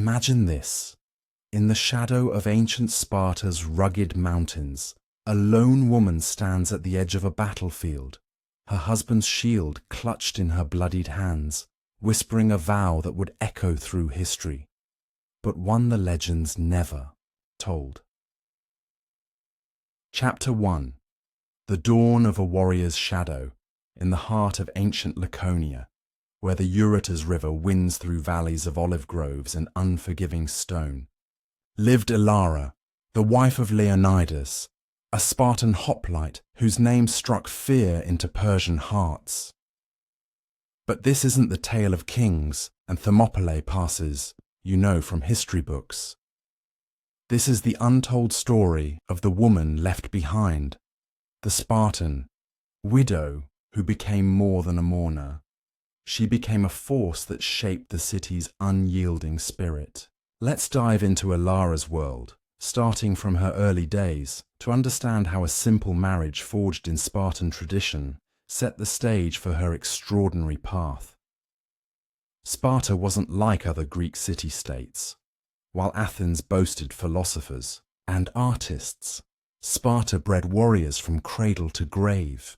Imagine this. In the shadow of ancient Sparta's rugged mountains, a lone woman stands at the edge of a battlefield, her husband's shield clutched in her bloodied hands, whispering a vow that would echo through history, but one the legends never told. Chapter 1. The Dawn of a Warrior's Shadow, in the heart of ancient Laconia, where the Eurotas River winds through valleys of olive groves and unforgiving stone, lived Elara, the wife of Leonidas, a Spartan hoplite whose name struck fear into Persian hearts. But this isn't the tale of kings and Thermopylae passes, you know from history books. This is the untold story of the woman left behind, the Spartan, widow who became more than a mourner. She became a force that shaped the city's unyielding spirit. Let's dive into Elara's world, starting from her early days, to understand how a simple marriage forged in Spartan tradition set the stage for her extraordinary path. Sparta wasn't like other Greek city-states. While Athens boasted philosophers and artists, Sparta bred warriors from cradle to grave.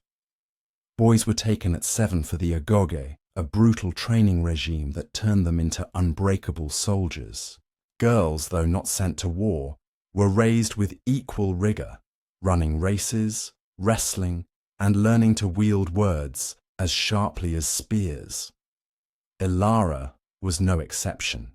Boys were taken at 7 for the agoge, a brutal training regime that turned them into unbreakable soldiers. Girls, though not sent to war, were raised with equal rigor, running races, wrestling, and learning to wield words as sharply as spears. Elara was no exception.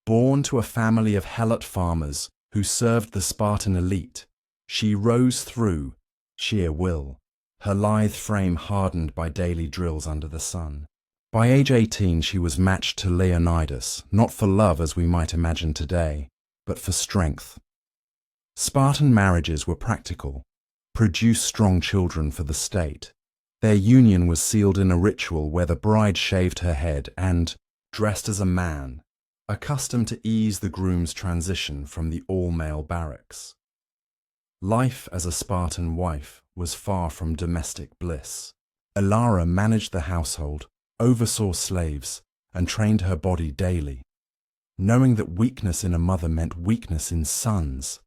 Born to a family of helot farmers who served the Spartan elite, she rose through sheer will, her lithe frame hardened by daily drills under the sun. By age 18, she was matched to Leonidas, not for love as we might imagine today, but for strength. Spartan marriages were practical, produced strong children for the state. Their union was sealed in a ritual where the bride shaved her head and, dressed as a man, accustomed to ease the groom's transition from the all-male barracks. Life as a Spartan wife was far from domestic bliss. Elara managed the household, oversaw slaves, and trained her body daily, knowing that weakness in a mother meant weakness in sons.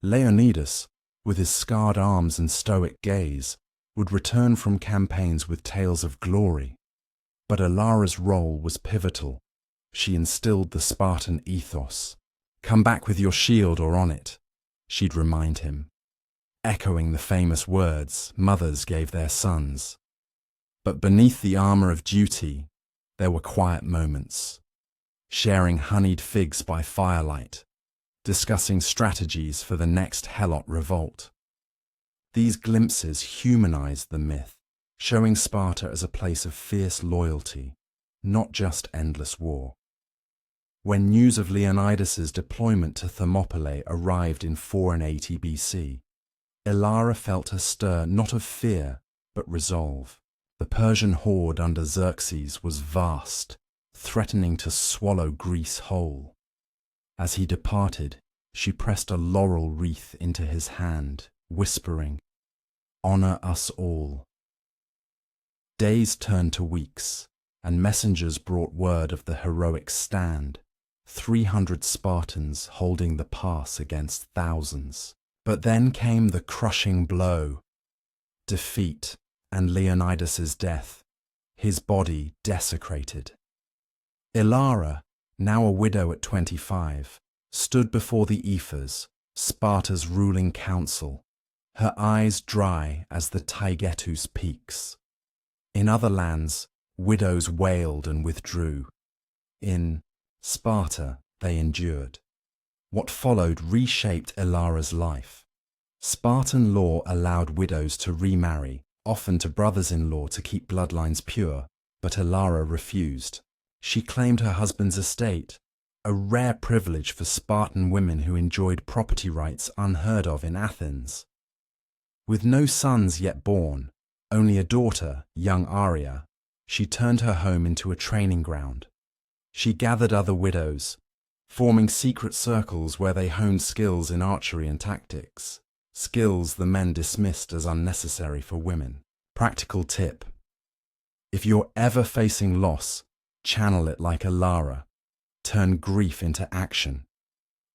Leonidas, with his scarred arms and stoic gaze, would return from campaigns with tales of glory. But Elara's role was pivotal. She instilled the Spartan ethos. "Come back with your shield or on it," she'd remind him, echoing the famous words mothers gave their sons. But beneath the armor of duty, there were quiet moments, sharing honeyed figs by firelight, discussing strategies for the next Helot revolt. These glimpses humanized the myth, showing Sparta as a place of fierce loyalty, not just endless war. When news of Leonidas's deployment to Thermopylae arrived in 480 BC, Elara felt a stir not of fear, but resolve. The Persian horde under Xerxes was vast, threatening to swallow Greece whole. As he departed, she pressed a laurel wreath into his hand, whispering, "Honor us all." Days turned to weeks, and messengers brought word of the heroic stand, 300 Spartans holding the pass against thousands. But then came the crushing blow, defeat, and Leonidas's death, his body desecrated. Elara, now a widow at 25, stood before the ephors, Sparta's ruling council, her eyes dry as the Taygetus peaks. In other lands, widows wailed and withdrew. In Sparta, they endured. What followed reshaped Elara's life. Spartan law allowed widows to remarry, often to brothers-in-law to keep bloodlines pure, but Elara refused. She claimed her husband's estate, a rare privilege for Spartan women who enjoyed property rights unheard of in Athens. With no sons yet born, only a daughter, young Arya, she turned her home into a training ground. She gathered other widows, forming secret circles where they honed skills in archery and tactics, skills the men dismissed as unnecessary for women. Practical tip: if you're ever facing loss, channel it like Elara. turn grief into action.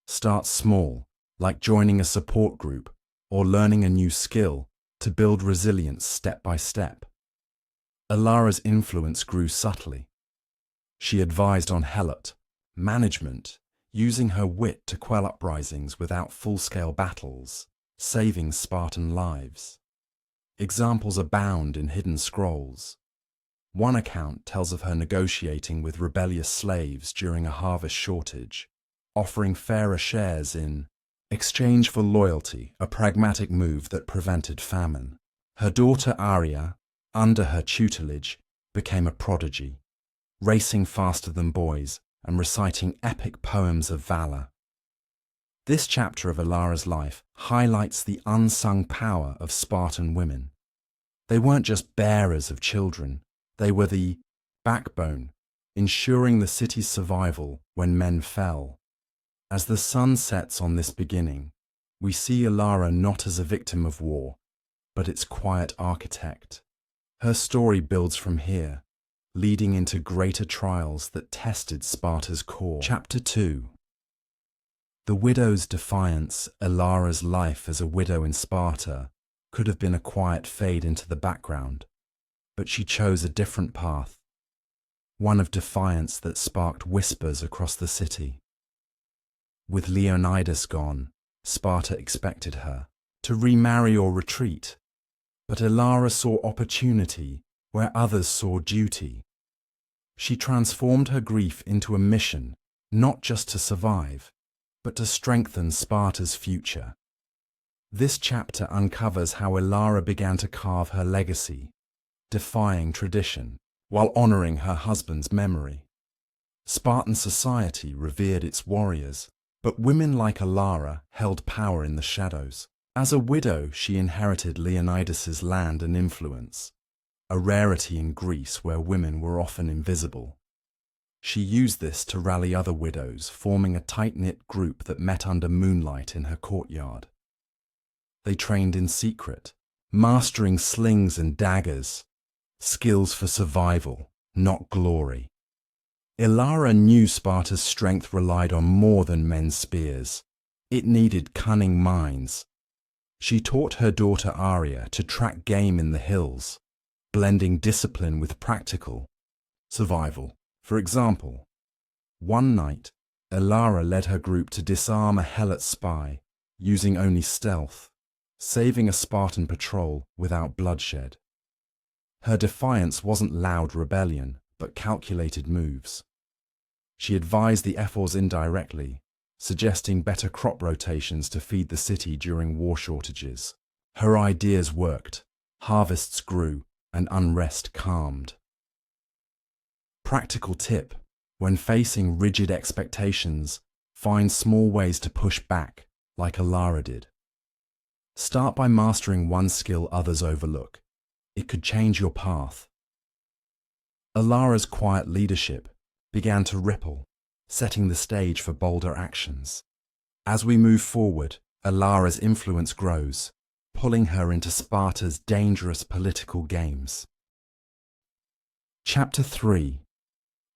Start small, like joining a support group or learning a new skill to build resilience step by step. Elara's influence grew subtly. She advised on helot, management, using her wit to quell uprisings without full-scale battles, saving Spartan lives. Examples abound in hidden scrolls. One account tells of her negotiating with rebellious slaves during a harvest shortage, offering fairer shares in exchange for loyalty, a pragmatic move that prevented famine. Her daughter Arya, under her tutelage, became a prodigy, racing faster than boys and reciting epic poems of valor. This chapter of Elara's life highlights the unsung power of Spartan women. They weren't just bearers of children, they were the backbone, ensuring the city's survival when men fell. As the sun sets on this beginning, we see Elara not as a victim of war, but its quiet architect. Her story builds from here, leading into greater trials that tested Sparta's core. Chapter 2. The widow's defiance. Elara's life as a widow in Sparta could have been a quiet fade into the background, but she chose a different path, one of defiance that sparked whispers across the city. With Leonidas gone, Sparta expected her to remarry or retreat, but Elara saw opportunity where others saw duty. She transformed her grief into a mission, not just to survive, but to strengthen Sparta's future. This chapter uncovers how Elara began to carve her legacy, defying tradition while honoring her husband's memory. Spartan society revered its warriors, but women like Elara held power in the shadows. As a widow, she inherited Leonidas's land and influence, a rarity in Greece where women were often invisible. She used this to rally other widows, forming a tight-knit group that met under moonlight in her courtyard. They trained in secret, mastering slings and daggers, skills for survival, not glory. Elara knew Sparta's strength relied on more than men's spears. It needed cunning minds. She taught her daughter Arya to track game in the hills, blending discipline with practical survival. For example, one night, Elara led her group to disarm a helot spy, using only stealth, saving a Spartan patrol without bloodshed. Her defiance wasn't loud rebellion, but calculated moves. She advised the ephors indirectly, suggesting better crop rotations to feed the city during war shortages. Her ideas worked, harvests grew, and unrest calmed. Practical tip: when facing rigid expectations, find small ways to push back, like Elara did. Start by mastering one skill others overlook. It could change your path. Elara's quiet leadership began to ripple, setting the stage for bolder actions. As we move forward, Elara's influence grows, pulling her into Sparta's dangerous political games. Chapter 3.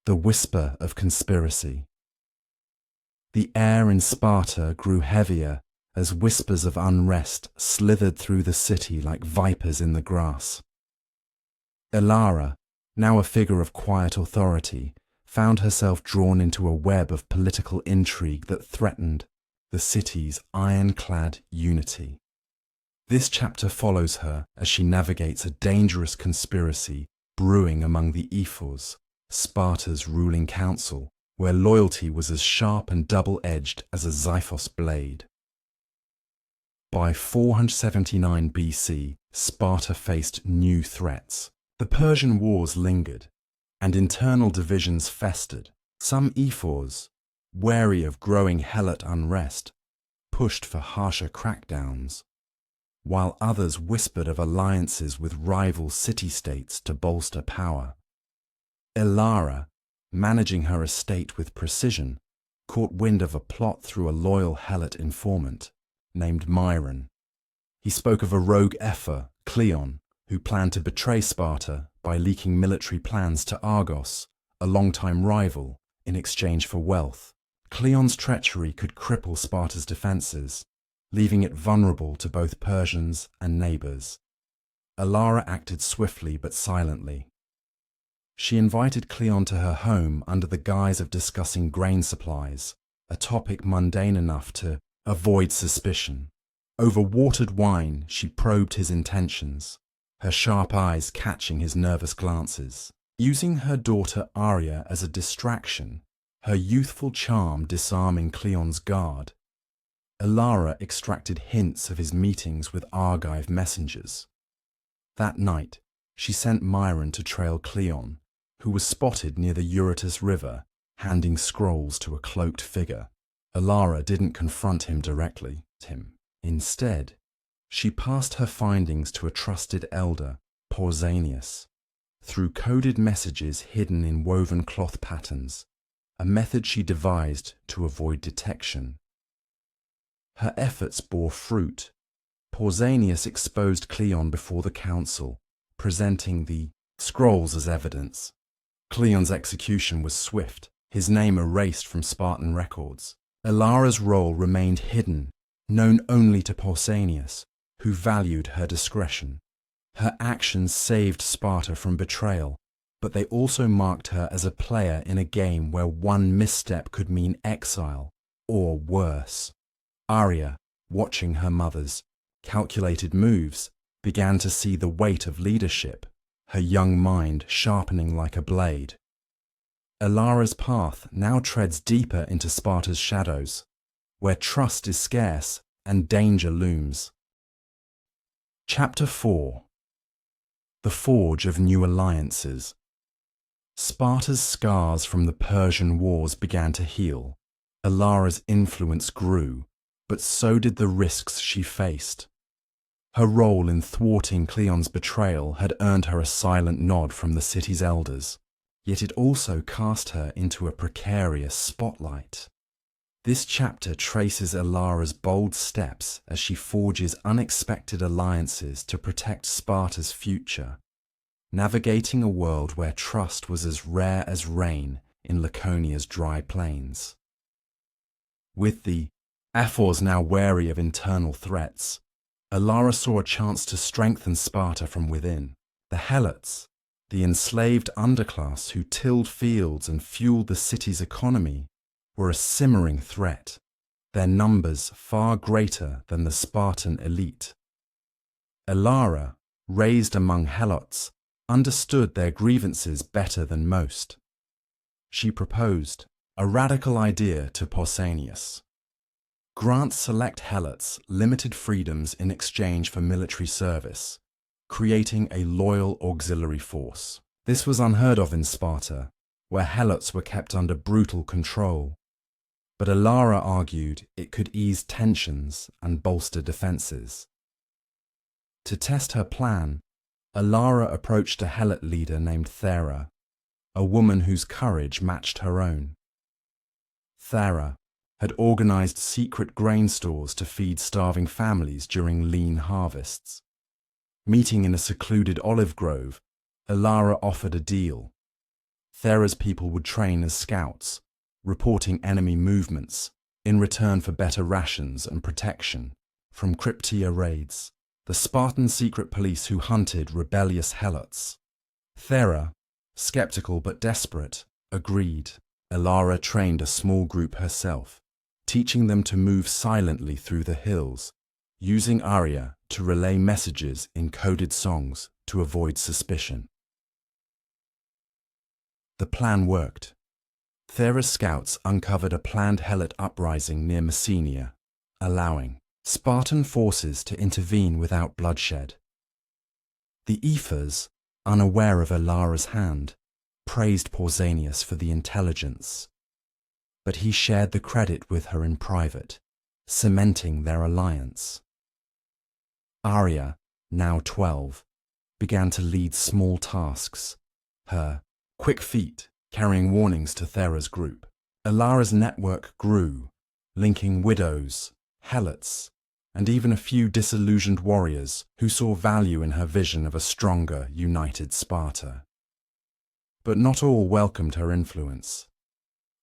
The Whisper of Conspiracy. The air in Sparta grew heavier as whispers of unrest slithered through the city like vipers in the grass. Elara, now a figure of quiet authority, found herself drawn into a web of political intrigue that threatened the city's ironclad unity. This chapter follows her as she navigates a dangerous conspiracy brewing among the ephors, Sparta's ruling council, where loyalty was as sharp and double-edged as a Xiphos blade. By 479 BC, Sparta faced new threats. The Persian Wars lingered, and internal divisions festered. Some ephors, wary of growing helot unrest, pushed for harsher crackdowns, while others whispered of alliances with rival city-states to bolster power. Elara, managing her estate with precision, caught wind of a plot through a loyal helot informant named Myron. He spoke of a rogue ephor, Cleon, who planned to betray Sparta by leaking military plans to Argos, a longtime rival, in exchange for wealth. Cleon's treachery could cripple Sparta's defenses, leaving it vulnerable to both Persians and neighbors. Elara acted swiftly but silently. She invited Cleon to her home under the guise of discussing grain supplies, a topic mundane enough to avoid suspicion. Over watered wine, she probed his intentions, her sharp eyes catching his nervous glances. Using her daughter Arya as a distraction, her youthful charm disarming Cleon's guard, Elara extracted hints of his meetings with Argive messengers. That night, she sent Myron to trail Cleon, who was spotted near the Eurotas River, handing scrolls to a cloaked figure. Elara didn't confront him directly. Instead, she passed her findings to a trusted elder, Pausanias, through coded messages hidden in woven cloth patterns, a method she devised to avoid detection. Her efforts bore fruit. Pausanias exposed Cleon before the council, presenting the scrolls as evidence. Cleon's execution was swift, his name erased from Spartan records. Elara's role remained hidden, known only to Pausanias, who valued her discretion. Her actions saved Sparta from betrayal, but they also marked her as a player in a game where one misstep could mean exile, or worse. Arya, watching her mother's calculated moves, began to see the weight of leadership, her young mind sharpening like a blade. Elara's path now treads deeper into Sparta's shadows, where trust is scarce and danger looms. Chapter 4. The Forge of New Alliances. Sparta's scars from the Persian Wars began to heal. Elara's influence grew, but so did the risks she faced. Her role in thwarting Cleon's betrayal had earned her a silent nod from the city's elders, yet it also cast her into a precarious spotlight. This chapter traces Elara's bold steps as she forges unexpected alliances to protect Sparta's future, navigating a world where trust was as rare as rain in Laconia's dry plains. With the Aphors now wary of internal threats, Elara saw a chance to strengthen Sparta from within. The Helots, the enslaved underclass who tilled fields and fueled the city's economy, were a simmering threat, their numbers far greater than the Spartan elite. Elara, raised among Helots, understood their grievances better than most. She proposed a radical idea to Pausanias. Grant select Helots limited freedoms in exchange for military service, creating a loyal auxiliary force. This was unheard of in Sparta, where Helots were kept under brutal control. But Elara argued it could ease tensions and bolster defenses. To test her plan, Elara approached a Helot leader named Thera, a woman whose courage matched her own. Thera had organized secret grain stores to feed starving families during lean harvests. Meeting in a secluded olive grove, Elara offered a deal. Thera's people would train as scouts, reporting enemy movements, in return for better rations and protection from Cryptia raids, the Spartan secret police who hunted rebellious Helots. Thera, skeptical but desperate, agreed. Elara trained a small group herself, teaching them to move silently through the hills, using Arya to relay messages in coded songs to avoid suspicion. The plan worked. Thera's scouts uncovered a planned Helot uprising near Messenia, allowing Spartan forces to intervene without bloodshed. The Ephors, unaware of Elara's hand, praised Pausanias for the intelligence, but he shared the credit with her in private, cementing their alliance. Arya, now 12, began to lead small tasks, her quick feet carrying warnings to Thera's group. Elara's network grew, linking widows, Helots, and even a few disillusioned warriors who saw value in her vision of a stronger, united Sparta. But not all welcomed her influence.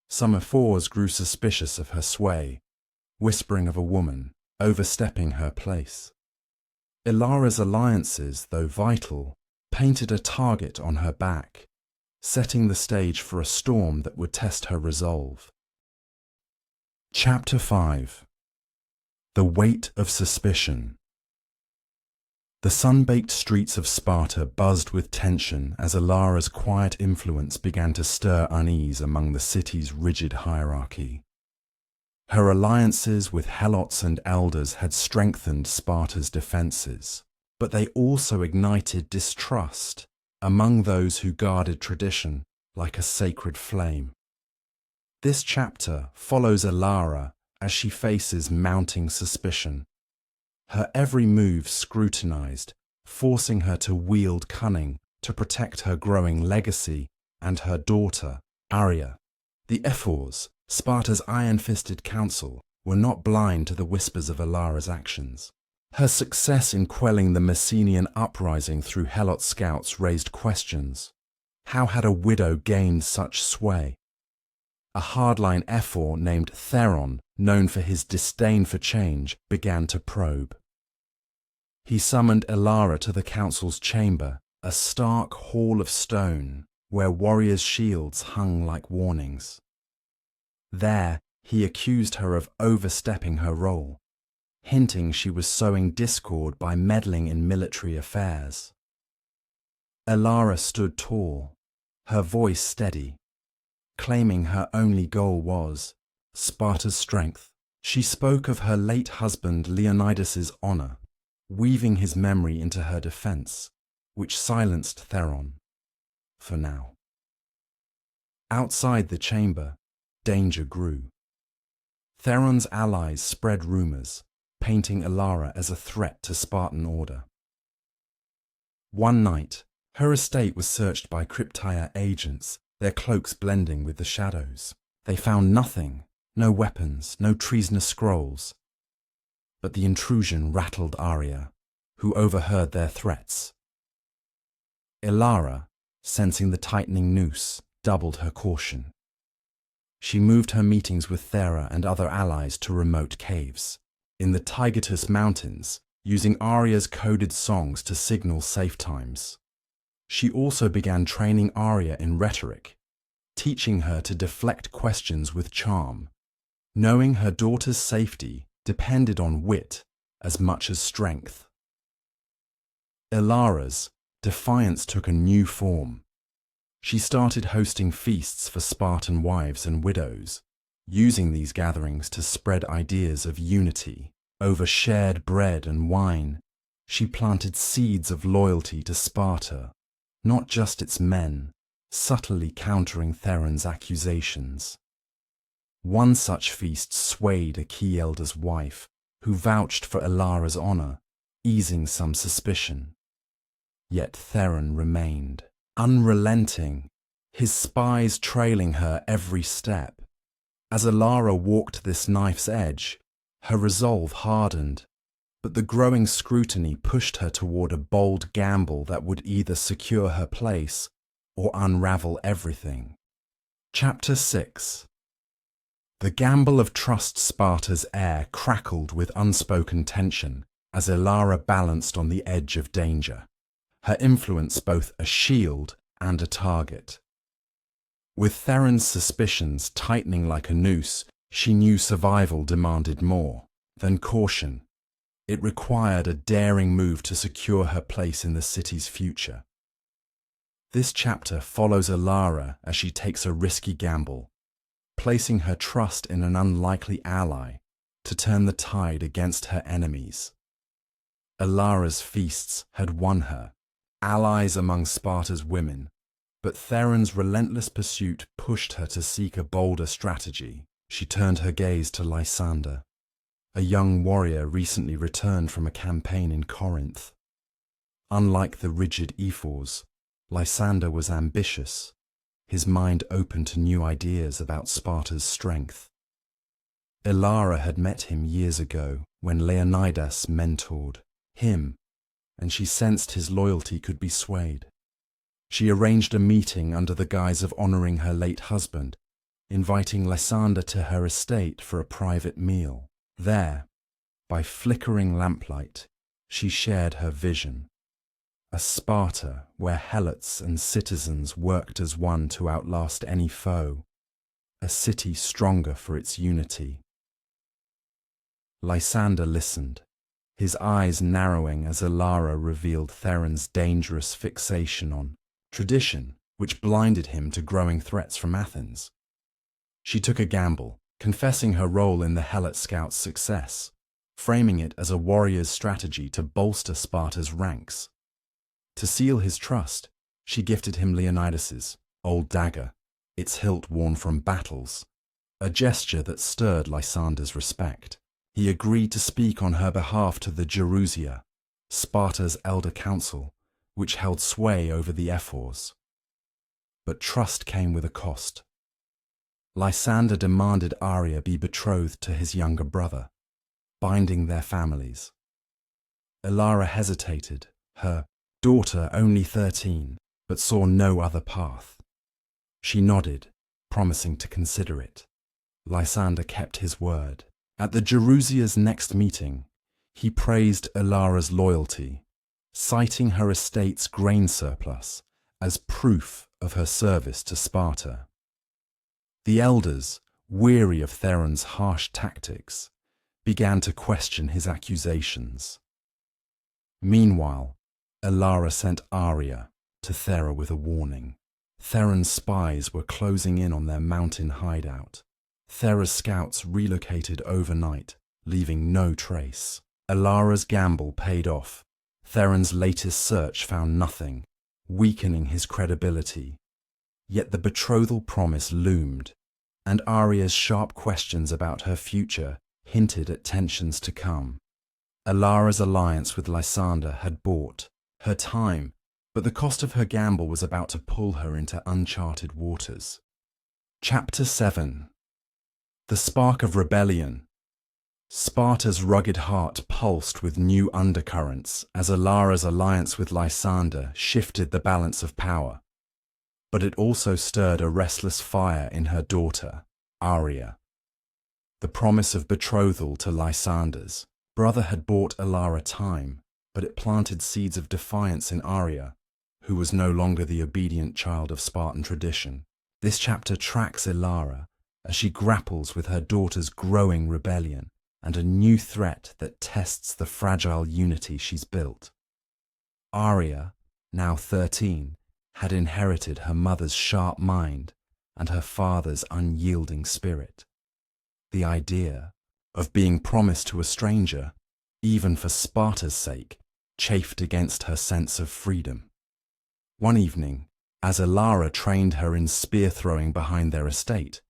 Some Ephors grew suspicious of her sway, whispering of a woman overstepping her place. Elara's alliances, though vital, painted a target on her back, setting the stage for a storm that would test her resolve. Chapter 5. The Weight of Suspicion. The sun-baked streets of Sparta buzzed with tension as Elara's quiet influence began to stir unease among the city's rigid hierarchy. Her alliances with helots and elders had strengthened Sparta's defences, but they also ignited distrust among those who guarded tradition like a sacred flame. This chapter follows Elara as she faces mounting suspicion, her every move scrutinized, forcing her to wield cunning to protect her growing legacy and her daughter, Arya. The Ephors, Sparta's iron-fisted council, were not blind to the whispers of Elara's actions. Her success in quelling the Messenian uprising through Helot scouts raised questions. How had a widow gained such sway? A hardline Ephor named Theron, known for his disdain for change, began to probe. He summoned Elara to the council's chamber, a stark hall of stone where warriors' shields hung like warnings. There, he accused her of overstepping her role, hinting she was sowing discord by meddling in military affairs. Elara stood tall, her voice steady, claiming her only goal was Sparta's strength. She spoke of her late husband Leonidas's honor, weaving his memory into her defense, which silenced Theron, for now. Outside the chamber, danger grew. Theron's allies spread rumors, painting Elara as a threat to Spartan order. One night, her estate was searched by Cryptire agents, their cloaks blending with the shadows. They found nothing, no weapons, no treasonous scrolls. But the intrusion rattled Arya, who overheard their threats. Elara, sensing the tightening noose, doubled her caution. She moved her meetings with Thera and other allies to remote caves, in the Tigetus Mountains, using Arya's coded songs to signal safe times. She also began training Arya in rhetoric, teaching her to deflect questions with charm, knowing her daughter's safety depended on wit as much as strength. Elara's defiance took a new form. She started hosting feasts for Spartan wives and widows, using these gatherings to spread ideas of unity. Over shared bread and wine, she planted seeds of loyalty to Sparta, not just its men, subtly countering Theron's accusations. One such feast swayed a key elder's wife, who vouched for Elara's honor, easing some suspicion. Yet Theron remained, unrelenting, his spies trailing her every step. As Elara walked this knife's edge, her resolve hardened, but the growing scrutiny pushed her toward a bold gamble that would either secure her place or unravel everything. Chapter 6. The gamble of trust Sparta's air crackled with unspoken tension as Elara balanced on the edge of danger, her influence both a shield and a target. With Theron's suspicions tightening like a noose, she knew survival demanded more than caution. It required a daring move to secure her place in the city's future. This chapter follows Elara as she takes a risky gamble, placing her trust in an unlikely ally to turn the tide against her enemies. Elara's feasts had won her allies among Sparta's women, but Theron's relentless pursuit pushed her to seek a bolder strategy. She turned her gaze to Lysander, a young warrior recently returned from a campaign in Corinth. Unlike the rigid Ephors, Lysander was ambitious, his mind open to new ideas about Sparta's strength. Elara had met him years ago when Leonidas mentored him, and she sensed his loyalty could be swayed. She arranged a meeting under the guise of honoring her late husband, inviting Lysander to her estate for a private meal. There, by flickering lamplight, she shared her vision. A Sparta where helots and citizens worked as one to outlast any foe. A city stronger for its unity. Lysander listened, his eyes narrowing as Elara revealed Theron's dangerous fixation on tradition, which blinded him to growing threats from Athens. She took a gamble, confessing her role in the Helot Scouts' success, framing it as a warrior's strategy to bolster Sparta's ranks. To seal his trust, she gifted him Leonidas's old dagger, its hilt worn from battles, a gesture that stirred Lysander's respect. He agreed to speak on her behalf to the Gerousia, Sparta's elder council, which held sway over the ephors. But trust came with a cost. Lysander demanded Arria be betrothed to his younger brother, binding their families. Elara hesitated, her daughter only 13, but saw no other path. She nodded, promising to consider it. Lysander kept his word. At the Gerousia's next meeting, he praised Elara's loyalty, citing her estate's grain surplus as proof of her service to Sparta. The elders, weary of Theron's harsh tactics, began to question his accusations. Meanwhile, Elara sent Arria to Thera with a warning. Theron's spies were closing in on their mountain hideout. Thera's scouts relocated overnight, leaving no trace. Elara's gamble paid off. Theron's latest search found nothing, weakening his credibility. Yet the betrothal promise loomed, and Arria's sharp questions about her future hinted at tensions to come. Elara's alliance with Lysander had bought her time, but the cost of her gamble was about to pull her into uncharted waters. Chapter 7. The Spark of Rebellion. Sparta's rugged heart pulsed with new undercurrents as Elara's alliance with Lysander shifted the balance of power. But it also stirred a restless fire in her daughter, Arria. The promise of betrothal to Lysander's brother had bought Elara time, but it planted seeds of defiance in Arria, who was no longer the obedient child of Spartan tradition. This chapter tracks Elara as she grapples with her daughter's growing rebellion and a new threat that tests the fragile unity she's built. Arria, now 13, had inherited her mother's sharp mind and her father's unyielding spirit. The idea of being promised to a stranger, even for Sparta's sake, chafed against her sense of freedom. One evening, as Elara trained her in spear throwing behind their estate,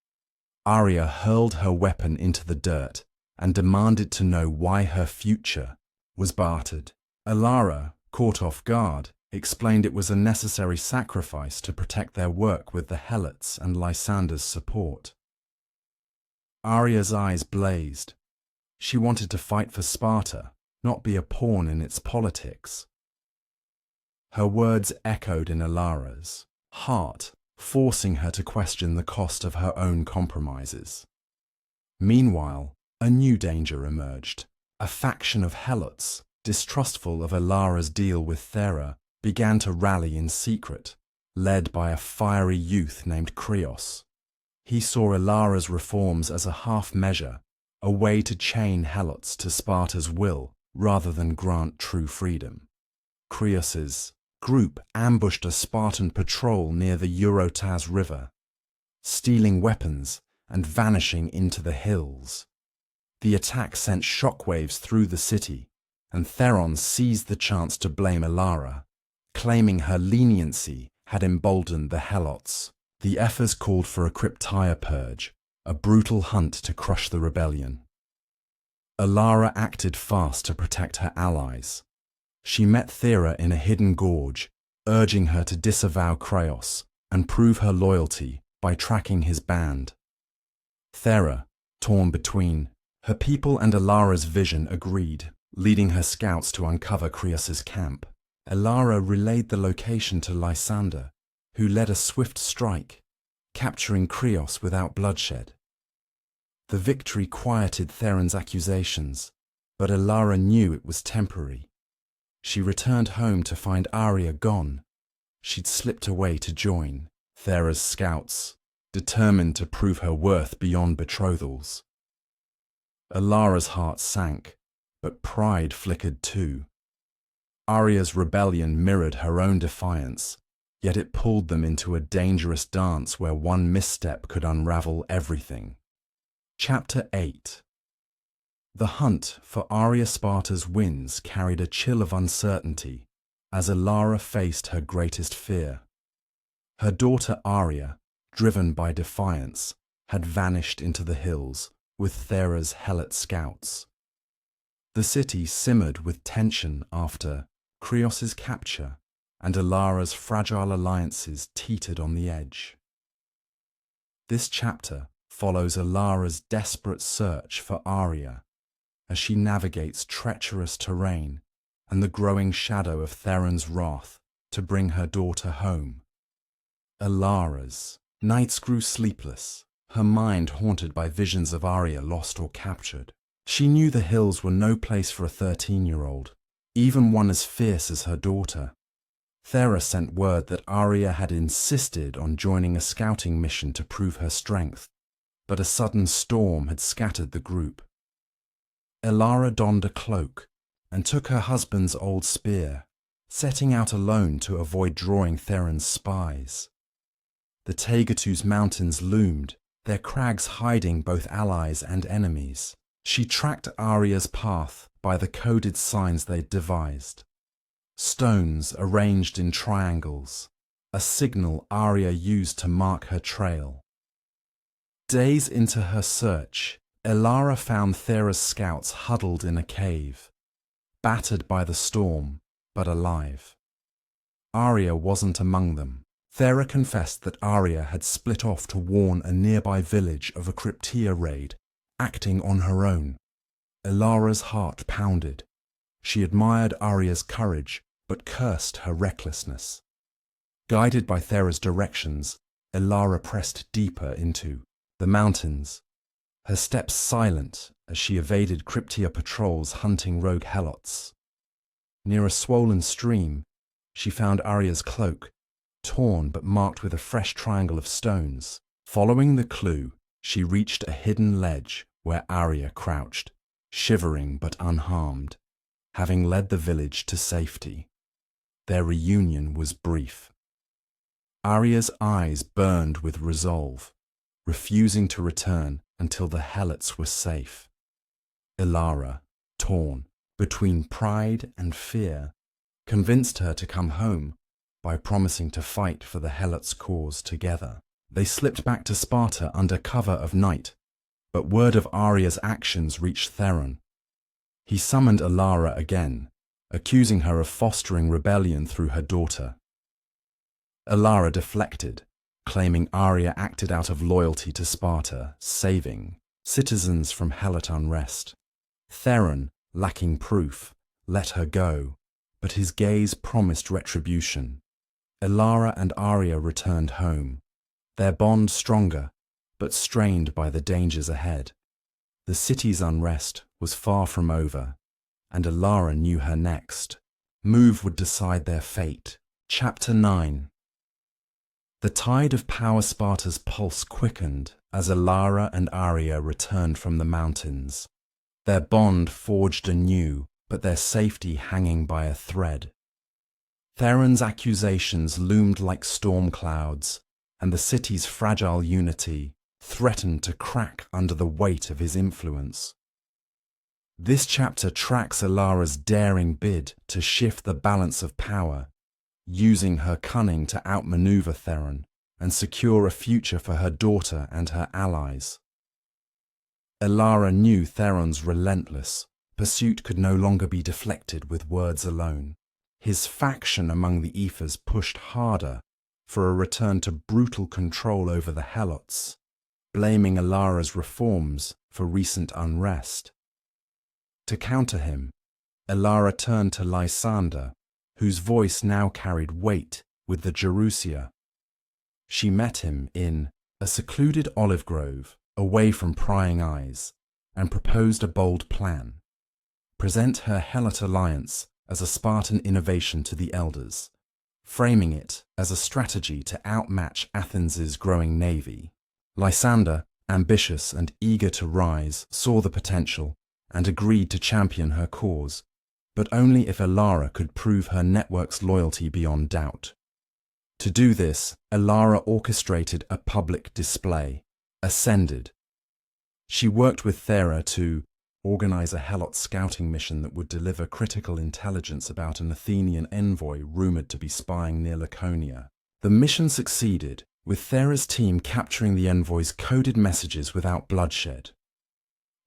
Arria hurled her weapon into the dirt and demanded to know why her future was bartered. Elara, caught off guard, explained it was a necessary sacrifice to protect their work with the Helots and Lysander's support. Arria's eyes blazed. She wanted to fight for Sparta, not be a pawn in its politics. Her words echoed in Elara's heart, forcing her to question the cost of her own compromises. Meanwhile, a new danger emerged. A faction of Helots, distrustful of Elara's deal with Thera, began to rally in secret, led by a fiery youth named Krios. He saw Elara's reforms as a half measure, a way to chain Helots to Sparta's will rather than grant true freedom. Krios's group ambushed a Spartan patrol near the Eurotaz River, stealing weapons and vanishing into the hills. The attack sent shockwaves through the city, and Theron seized the chance to blame Elara, claiming her leniency had emboldened the Helots. The ephors called for a Cryptia purge, a brutal hunt to crush the rebellion. Elara acted fast to protect her allies. She met Thera in a hidden gorge, urging her to disavow Krios and prove her loyalty by tracking his band. Thera, torn between her people and Elara's vision, agreed, leading her scouts to uncover Krios's camp. Elara relayed the location to Lysander, who led a swift strike, capturing Chios without bloodshed. The victory quieted Theron's accusations, but Elara knew it was temporary. She returned home to find Arya gone. She'd slipped away to join Thera's scouts, determined to prove her worth beyond betrothals. Elara's heart sank, but pride flickered too. Arya's rebellion mirrored her own defiance, yet it pulled them into a dangerous dance where one misstep could unravel everything. Chapter 8. The hunt for Arya Sparta's wins carried a chill of uncertainty as Elara faced her greatest fear. Her daughter Arya, driven by defiance, had vanished into the hills with Thera's helot scouts. The city simmered with tension after Chios's capture, and Elara's fragile alliances teetered on the edge. This chapter follows Elara's desperate search for Arya as she navigates treacherous terrain and the growing shadow of Theron's wrath to bring her daughter home. Elara's nights grew sleepless, her mind haunted by visions of Arya lost or captured. She knew the hills were no place for a 13-year-old, even one as fierce as her daughter. Thera sent word that Arya had insisted on joining a scouting mission to prove her strength, but a sudden storm had scattered the group. Elara donned a cloak and took her husband's old spear, setting out alone to avoid drawing Theron's spies. The Tagetu's mountains loomed, their crags hiding both allies and enemies. She tracked Arya's path by the coded signs they'd devised. Stones arranged in triangles, a signal Arya used to mark her trail. Days into her search, Elara found Thera's scouts huddled in a cave, battered by the storm, but alive. Arya wasn't among them. Thera confessed that Arya had split off to warn a nearby village of a Cryptia raid, acting on her own. Elara's heart pounded. She admired Arya's courage, but cursed her recklessness. Guided by Thera's directions, Elara pressed deeper into the mountains, her steps silent as she evaded Cryptia patrols hunting rogue helots. Near a swollen stream, she found Arya's cloak, torn but marked with a fresh triangle of stones. Following the clue, she reached a hidden ledge where Arya crouched, shivering but unharmed, having led the village to safety. Their reunion was brief. Arya's eyes burned with resolve, refusing to return until the helots were safe. Elara, torn between pride and fear, convinced her to come home by promising to fight for the helots' cause together. They slipped back to Sparta under cover of night, but word of Arya's actions reached Theron. He summoned Elara again, accusing her of fostering rebellion through her daughter. Elara deflected, claiming Arya acted out of loyalty to Sparta, saving citizens from helot unrest. Theron, lacking proof, let her go, but his gaze promised retribution. Elara and Arya returned home, their bond stronger, but strained by the dangers ahead. The city's unrest was far from over, and Elara knew her next move would decide their fate. Chapter 9. The tide of power Sparta's pulse quickened as Elara and Arya returned from the mountains, their bond forged anew, but their safety hanging by a thread. Theron's accusations loomed like storm clouds, and the city's fragile unity threatened to crack under the weight of his influence. This chapter tracks Elara's daring bid to shift the balance of power, using her cunning to outmaneuver Theron and secure a future for her daughter and her allies. Elara knew Theron's relentless pursuit could no longer be deflected with words alone. His faction among the Aethers pushed harder for a return to brutal control over the helots, blaming Elara's reforms for recent unrest. To counter him, Elara turned to Lysander, whose voice now carried weight with the Gerusia. She met him in a secluded olive grove away from prying eyes, and proposed a bold plan. Present her Helot alliance as a Spartan innovation to the elders, framing it as a strategy to outmatch Athens's growing navy. Lysander, ambitious and eager to rise, saw the potential and agreed to champion her cause, but only if Elara could prove her network's loyalty beyond doubt. To do this, Elara orchestrated a public display, Ascended. She worked with Thera to organize a Helot scouting mission that would deliver critical intelligence about an Athenian envoy rumored to be spying near Laconia. The mission succeeded, with Thera's team capturing the envoy's coded messages without bloodshed.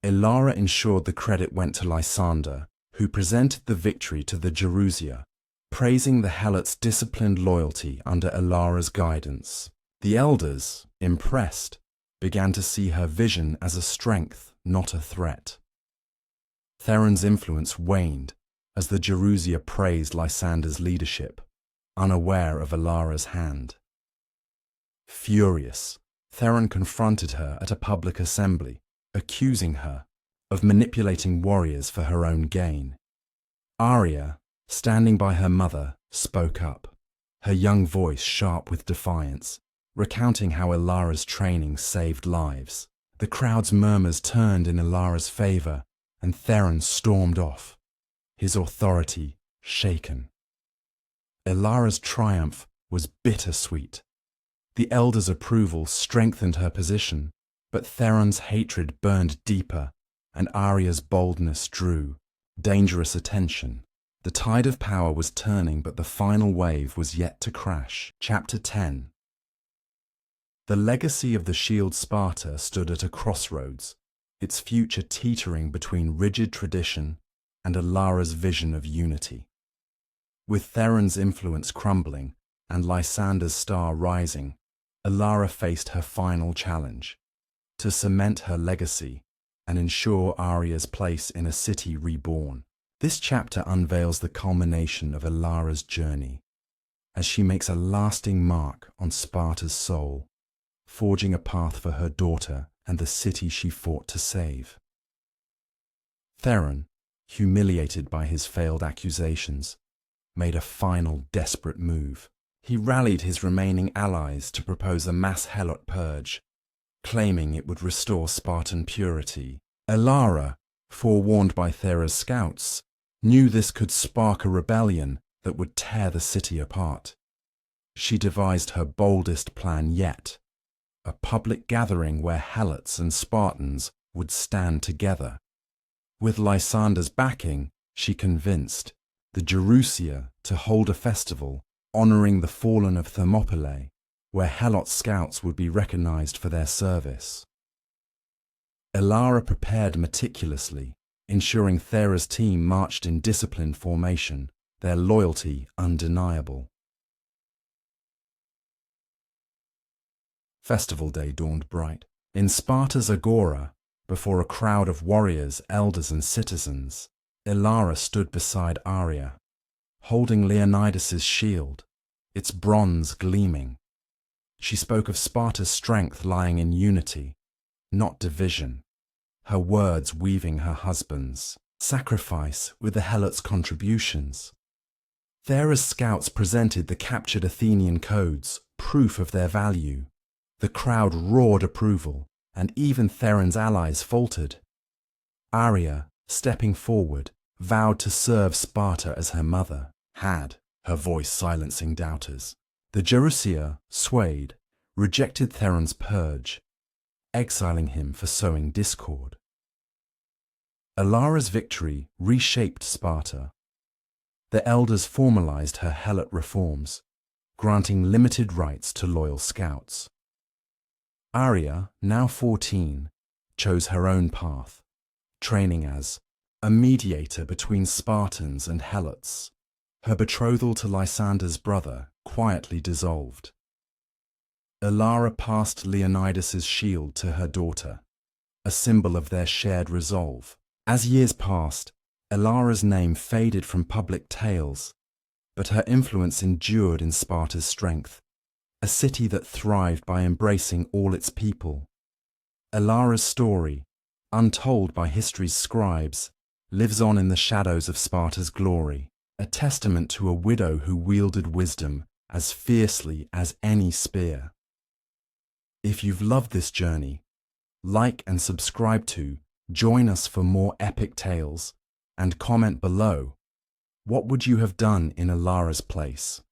Elara ensured the credit went to Lysander, who presented the victory to the Gerousia, praising the Helots' disciplined loyalty under Elara's guidance. The elders, impressed, began to see her vision as a strength, not a threat. Theron's influence waned as the Gerousia praised Lysander's leadership, unaware of Elara's hand. Furious, Theron confronted her at a public assembly, accusing her of manipulating warriors for her own gain. Arya, standing by her mother, spoke up, her young voice sharp with defiance, recounting how Elara's training saved lives. The crowd's murmurs turned in Elara's favor, and Theron stormed off, his authority shaken. Elara's triumph was bittersweet. The elders' approval strengthened her position, but Theron's hatred burned deeper, and Arya's boldness drew dangerous attention. The tide of power was turning, but the final wave was yet to crash. Chapter 10. The legacy of the shield Sparta stood at a crossroads, its future teetering between rigid tradition and Elara's vision of unity. With Theron's influence crumbling and Lysander's star rising, Elara faced her final challenge: to cement her legacy and ensure Arya's place in a city reborn. This chapter unveils the culmination of Elara's journey, as she makes a lasting mark on Sparta's soul, forging a path for her daughter and the city she fought to save. Theron, humiliated by his failed accusations, made a final desperate move. He rallied his remaining allies to propose a mass Helot purge, claiming it would restore Spartan purity. Elara, forewarned by Thera's scouts, knew this could spark a rebellion that would tear the city apart. She devised her boldest plan yet: a public gathering where Helots and Spartans would stand together. With Lysander's backing, she convinced the Gerousia to hold a festival honoring the fallen of Thermopylae, where Helot scouts would be recognized for their service. Elara prepared meticulously, ensuring Thera's team marched in disciplined formation, their loyalty undeniable. Festival day dawned bright. In Sparta's agora, before a crowd of warriors, elders and citizens, Elara stood beside Arya, holding Leonidas's shield, its bronze gleaming. She spoke of Sparta's strength lying in unity, not division, her words weaving her husband's sacrifice with the Helots' contributions. Thera's scouts presented the captured Athenian codes, proof of their value. The crowd roared approval, and even Theron's allies faltered. Arya, stepping forward, vowed to serve Sparta as her mother had, her voice silencing doubters. The Gerousia, swayed, rejected Theron's purge, exiling him for sowing discord. Elara's victory reshaped Sparta. The elders formalized her Helot reforms, granting limited rights to loyal scouts. Arya, now 14, chose her own path, training as a mediator between Spartans and Helots. Her betrothal to Lysander's brother quietly dissolved. Elara passed Leonidas's shield to her daughter, a symbol of their shared resolve. As years passed, Elara's name faded from public tales, but her influence endured in Sparta's strength, a city that thrived by embracing all its people. Elara's story, untold by history's scribes, lives on in the shadows of Sparta's glory, a testament to a widow who wielded wisdom as fiercely as any spear. If you've loved this journey, like and subscribe to join us for more epic tales, and comment below, what would you have done in Elara's place?